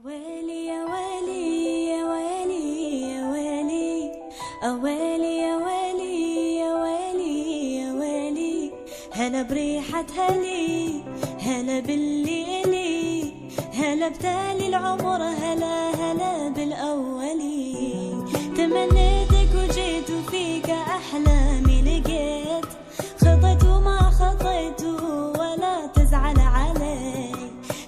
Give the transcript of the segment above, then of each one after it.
ويلي يا ويلي يا ويلي يا ويلي، ويلي يا ويلي يا ويلي يا ويلي، هلا بريحة هلي، هلا بالليلي، هلا بتالي العمر، هلا هلا بالأولي. تمنيتك وجيت وفيك أحلامي لقيت، خطيت وما خطيت ولا تزعل علي.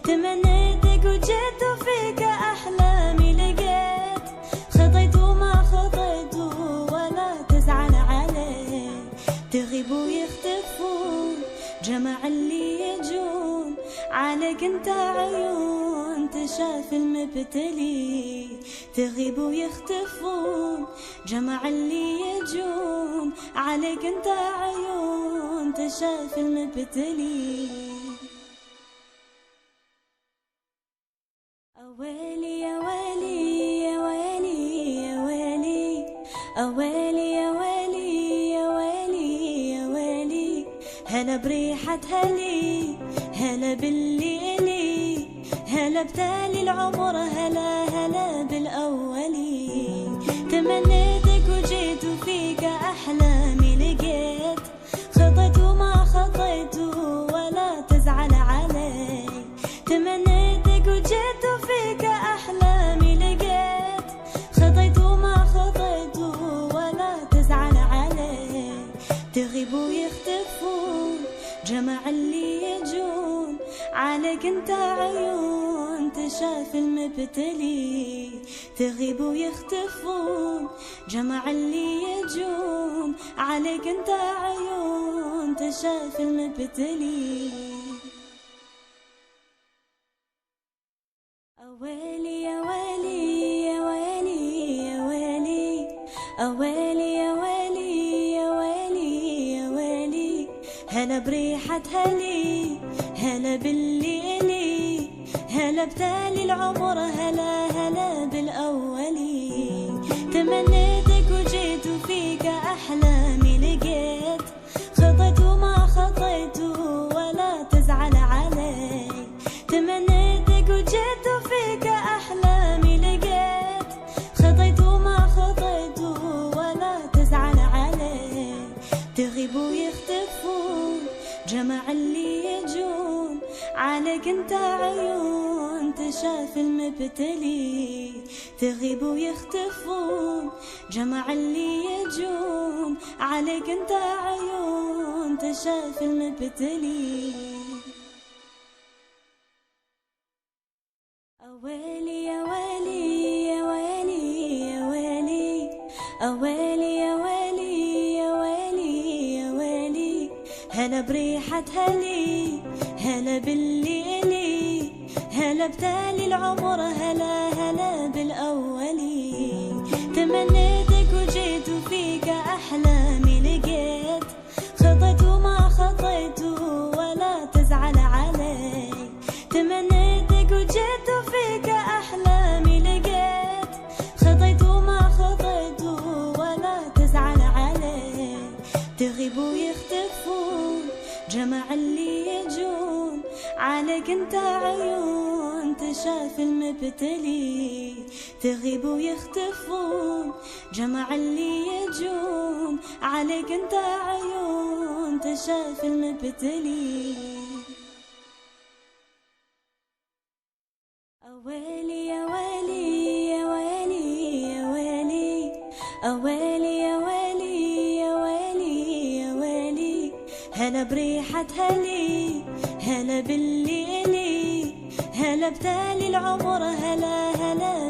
تمنيتك وجيت وفيك أحلامي لقيت، خطيت وما خطيت ولا تزعل علي. تغيب ويختفون جمع اللي يجون، عليك انت عيون تشاف المبتلي. تغيب ويختفون جمع اللي يجون، عليك انت عيون تشاف المبتلي. ويلي يا ويلي يا ويلي يا ويلي، ويلي يا ويلي يا ويلي يا ويلي، هلا بريحة هلي، هلا بالليلي، هلا بتالي العمر، هلا هلا بالأولي. تمنيتك وجيت وفيك أحلامي لقيت، خطيت وما خطيت ولا تزعل علي. تمنيتك وجيت وفيك أحلامي لقيت، خطيت وما خطيت ولا تزعل علي. تغيب ويختفون جمع اللي يجون، عليك انت عيون تشاف المبتلي. تغيب ويختفون جمع اللي يجون، عليك انت عيون تشاف المبتلي. ويلي يا ويلي يا ويلي يا ويلي، ويلي يا ويلي يا ويلي يا ويلي، هلا بريحة هلي، هلا بالليلي، هلا بتالي العمر، هلا هلا بالأولي. تمنيتك وجيت وفيك أحلامي لقيت، خطيت وما خطيت ولا تزعل علي. تمنيتك وجيت وفيك أحلامي لقيت، خطيت وما خطيت ولا تزعل علي. تغيب ويختفون جمع اللي يجون، عليك انت عيون تشاف المبتلي. تغيب ويختفون جمع اللي يجون، عليك انت عيون تشاف المبتلي. ويلي يا ويلي يا ويلي يا ويلي، ويلي يا ويلي يا ويلي يا ويلي، هلا بريحة هلي، هلا بالليلي، هلا بتالي العمر، هلا هلا بالأولي. تمنيتك وجيت وفيك أحلامي لقيت، خطيت وما خطيت ولا تزعل علي. تمنيتك وجيت وفيك أحلامي لقيت، خطيت وما خطيت ولا تزعل علي. تغيب ويختفون جمع اللي يجون، عليك انت عيون تشاف المبتلي. تغيب ويختفون جمع اللي يجون، عليك انت عيون تشاف المبتلي. ويلي يا ويلي يا ويلي يا ويلي، ويلي يا ويلي يا ويلي يا ويلي، هلا بريحة هلي، هلا بالليلي، هلا بتالي العمر، هلا هلا